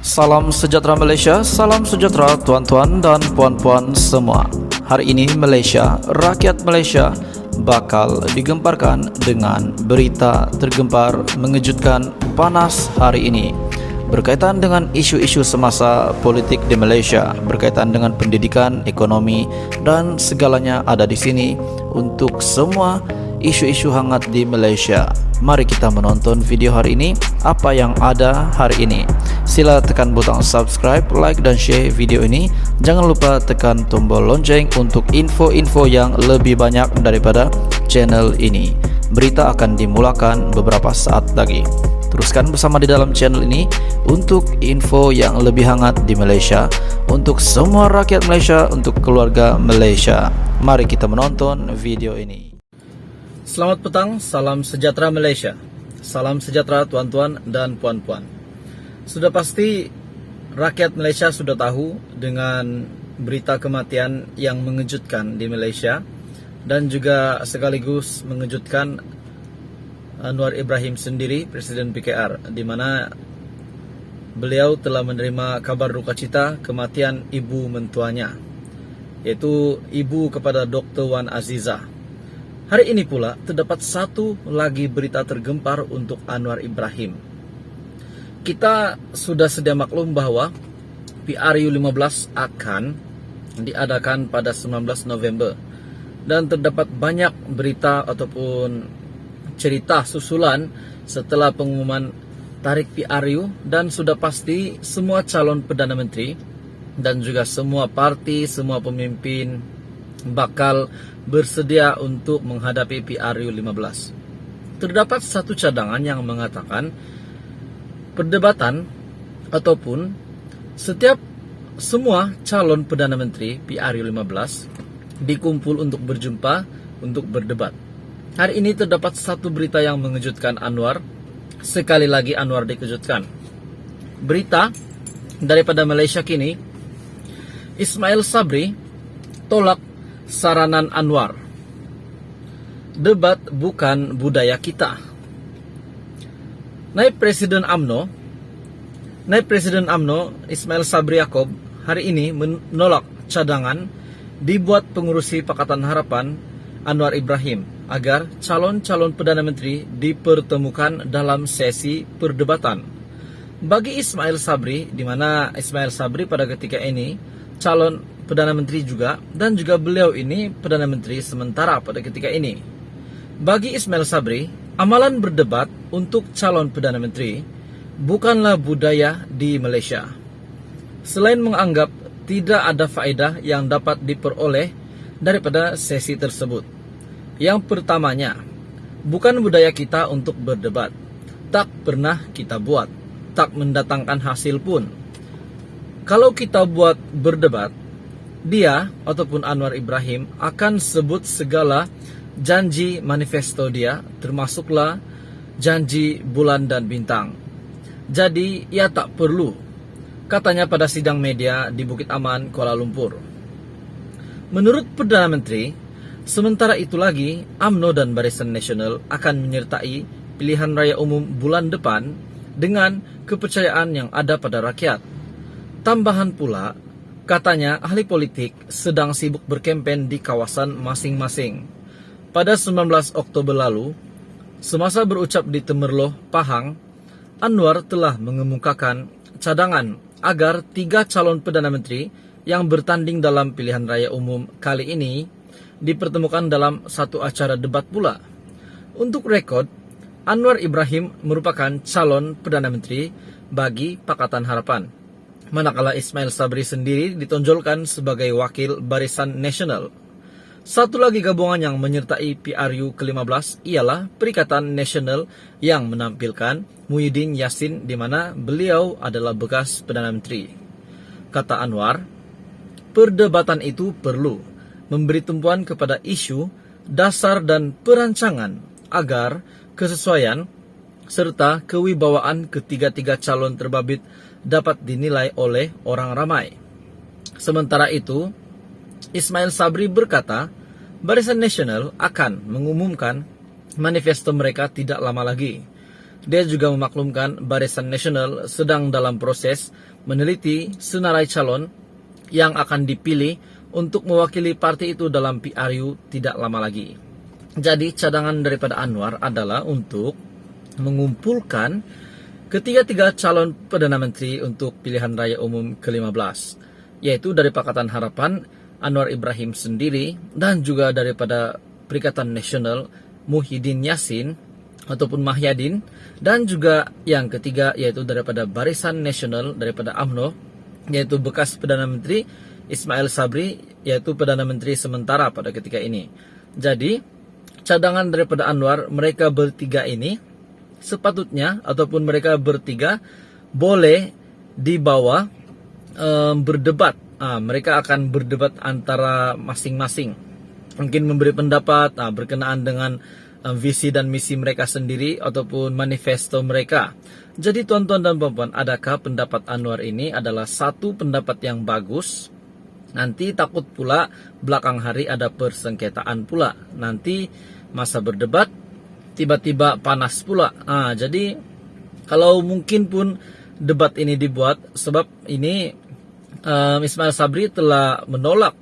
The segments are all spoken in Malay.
Salam sejahtera Malaysia, salam sejahtera tuan-tuan dan puan-puan semua. Hari ini Malaysia, rakyat Malaysia bakal digemparkan dengan berita tergempar mengejutkan panas hari ini berkaitan dengan isu-isu semasa politik di Malaysia, berkaitan dengan pendidikan, ekonomi dan segalanya ada di sini untuk semua isu-isu hangat di Malaysia. Mari kita menonton video hari ini, apa yang ada hari ini. Sila tekan butang subscribe, like dan share video ini. Jangan lupa tekan tombol lonceng untuk info-info yang lebih banyak daripada channel ini. Berita akan dimulakan beberapa saat lagi. Teruskan bersama di dalam channel ini untuk info yang lebih hangat di Malaysia, untuk semua rakyat Malaysia, untuk keluarga Malaysia. Mari kita menonton video ini. Selamat petang, salam sejahtera Malaysia. Salam sejahtera tuan-tuan dan puan-puan. Sudah pasti rakyat Malaysia sudah tahu dengan berita kematian yang mengejutkan di Malaysia dan juga sekaligus mengejutkan Anwar Ibrahim sendiri, Presiden PKR, di mana beliau telah menerima kabar duka cita kematian ibu mentuanya, yaitu ibu kepada Dr. Wan Azizah. Hari ini pula terdapat satu lagi berita tergempar untuk Anwar Ibrahim. Kita sudah sedia maklum bahwa PRU 15 akan diadakan pada 19 November. Dan terdapat banyak berita ataupun cerita susulan setelah pengumuman tarik PRU. Dan sudah pasti semua calon Perdana Menteri dan juga semua parti, semua pemimpin bakal bersedia untuk menghadapi PRU 15. Terdapat satu cadangan yang mengatakan perdebatan ataupun setiap semua calon Perdana Menteri PRU 15 dikumpul untuk berjumpa untuk berdebat. Hari ini terdapat satu berita yang mengejutkan Anwar. Sekali lagi Anwar dikejutkan. Berita daripada Malaysia kini, Ismail Sabri tolak saranan Anwar. Debat bukan budaya kita. Naib Presiden UMNO Ismail Sabri Yaakob hari ini menolak cadangan dibuat pengurusi Pakatan Harapan Anwar Ibrahim agar calon-calon Perdana Menteri dipertemukan dalam sesi perdebatan. Bagi Ismail Sabri, di mana Ismail Sabri pada ketika ini calon Perdana Menteri juga, dan juga beliau ini Perdana Menteri sementara pada ketika ini. Bagi Ismail Sabri, amalan berdebat untuk calon Perdana Menteri bukanlah budaya di Malaysia. Selain menganggap tidak ada faedah yang dapat diperoleh daripada sesi tersebut. Yang pertamanya, bukan budaya kita untuk berdebat. Tak pernah kita buat, tak mendatangkan hasil pun. Kalau kita buat berdebat, dia ataupun Anwar Ibrahim akan sebut segala janji manifesto dia, termasuklah janji bulan dan bintang. Jadi ia tak perlu, katanya pada sidang media di Bukit Aman, Kuala Lumpur. Menurut Perdana Menteri, sementara itu lagi UMNO dan Barisan Nasional akan menyertai pilihan raya umum bulan depan dengan kepercayaan yang ada pada rakyat. Tambahan pula, katanya ahli politik sedang sibuk berkempen di kawasan masing-masing. Pada 19 Oktober lalu, semasa berucap di Temerloh, Pahang, Anwar telah mengemukakan cadangan agar 3 calon Perdana Menteri yang bertanding dalam pilihan raya umum kali ini dipertemukan dalam satu acara debat pula. Untuk rekod, Anwar Ibrahim merupakan calon Perdana Menteri bagi Pakatan Harapan, manakala Ismail Sabri sendiri ditonjolkan sebagai wakil Barisan Nasional. Satu lagi gabungan yang menyertai PRU ke-15 ialah Perikatan Nasional yang menampilkan Muhyiddin Yassin, di mana beliau adalah bekas Perdana Menteri. Kata Anwar, perdebatan itu perlu memberi tumpuan kepada isu, dasar dan perancangan agar kesesuaian serta kewibawaan ketiga-tiga calon terbabit dapat dinilai oleh orang ramai. Sementara itu, Ismail Sabri berkata, Barisan Nasional akan mengumumkan manifesto mereka tidak lama lagi. dia juga memaklumkan Barisan Nasional sedang dalam proses meneliti senarai calon yang akan dipilih untuk mewakili partai itu dalam PRU tidak lama lagi. Jadi cadangan daripada Anwar adalah untuk mengumpulkan ketiga-tiga calon Perdana Menteri untuk pilihan raya umum ke-15, yaitu dari Pakatan Harapan Anwar Ibrahim sendiri dan juga daripada Perikatan Nasional Muhyiddin Yassin ataupun Mahyadin, dan juga yang ketiga yaitu daripada Barisan Nasional daripada UMNO, yaitu bekas Perdana Menteri Ismail Sabri, yaitu Perdana Menteri sementara pada ketika ini. Jadi cadangan daripada Anwar, mereka bertiga ini sepatutnya ataupun mereka bertiga boleh dibawa berdebat. Mereka akan berdebat antara masing-masing, mungkin memberi pendapat berkenaan dengan visi dan misi mereka sendiri ataupun manifesto mereka. Jadi tuan-tuan dan puan-puan, adakah pendapat Anwar ini adalah satu pendapat yang bagus? Nanti takut pula belakang hari ada persengketaan pula. Nanti masa berdebat tiba-tiba panas pula. Jadi kalau mungkin pun debat ini dibuat, sebab ini Ismail Sabri telah menolak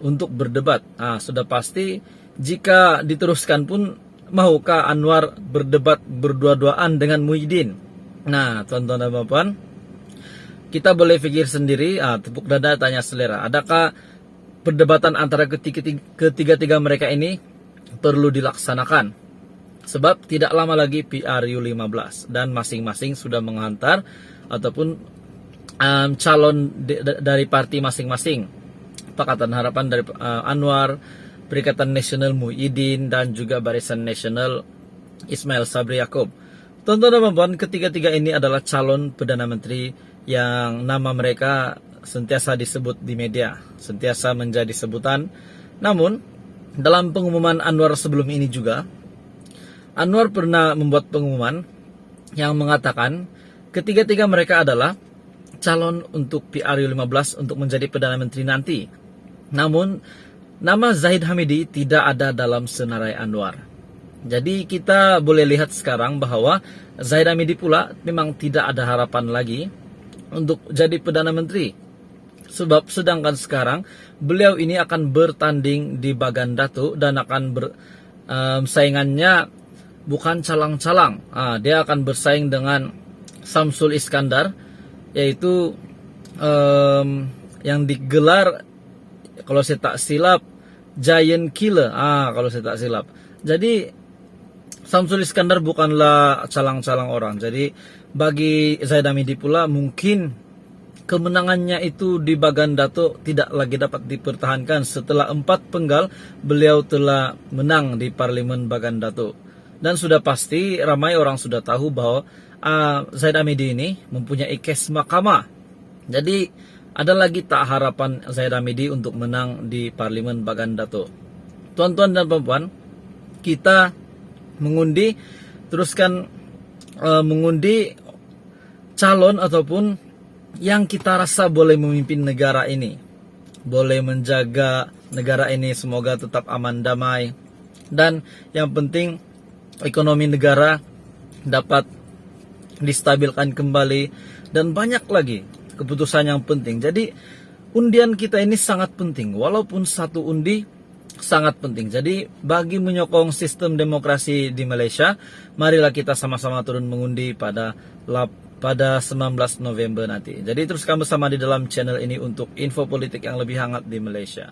untuk berdebat. Sudah pasti jika diteruskan pun, mahukah Anwar berdebat berdua-duaan dengan Muhyiddin? Nah, tuan-tuan dan puan-puan, kita boleh pikir sendiri, tepuk dada tanya selera. Adakah perdebatan antara ketiga-tiga mereka ini perlu dilaksanakan? Sebab tidak lama lagi PRU 15 dan masing-masing sudah menghantar ataupun calon dari parti masing-masing. Pakatan Harapan dari Anwar, Perikatan Nasional Muhyiddin, dan juga Barisan Nasional Ismail Sabri Yaakob. Tuan-tuan dan puan-puan, ketiga-tiga ini adalah calon Perdana Menteri yang nama mereka sentiasa disebut di media, sentiasa menjadi sebutan. Namun dalam pengumuman Anwar sebelum ini juga, Anwar pernah membuat pengumuman yang mengatakan ketiga-tiga mereka adalah calon untuk PRU 15 untuk menjadi Perdana Menteri nanti. Namun nama Zahid Hamidi tidak ada dalam senarai Anwar. Jadi kita boleh lihat sekarang bahwa Zahid Hamidi pula memang tidak ada harapan lagi untuk jadi Perdana Menteri. Sebab sedangkan sekarang beliau ini akan bertanding di Bagan Datuk dan akan saingannya bukan calang-calang. Dia akan bersaing dengan Samsul Iskandar, yaitu yang digelar, kalau saya tak silap, Giant Killer. Kalau saya tak silap. Jadi Samsul Iskandar bukanlah calang-calang orang. Jadi bagi Zahid Hamidi pula mungkin kemenangannya itu di Bagan Datuk tidak lagi dapat dipertahankan setelah 4 penggal beliau telah menang di Parlimen Bagan Datuk. Dan sudah pasti ramai orang sudah tahu bahwa Zahid Hamidi ini mempunyai kes mahkamah. Jadi ada lagi tak harapan Zahid Hamidi untuk menang di Parlimen Bagan Datuk. Tuan-tuan dan puan-puan, kita mengundi, teruskan mengundi calon ataupun yang kita rasa boleh memimpin negara ini, boleh menjaga negara ini semoga tetap aman damai, dan yang penting ekonomi negara dapat distabilkan kembali, dan banyak lagi keputusan yang penting. Jadi undian kita ini sangat penting, walaupun satu undi sangat penting. Jadi bagi menyokong sistem demokrasi di Malaysia, marilah kita sama-sama turun mengundi pada 19 November nanti. Jadi teruskan bersama di dalam channel ini untuk info politik yang lebih hangat di Malaysia.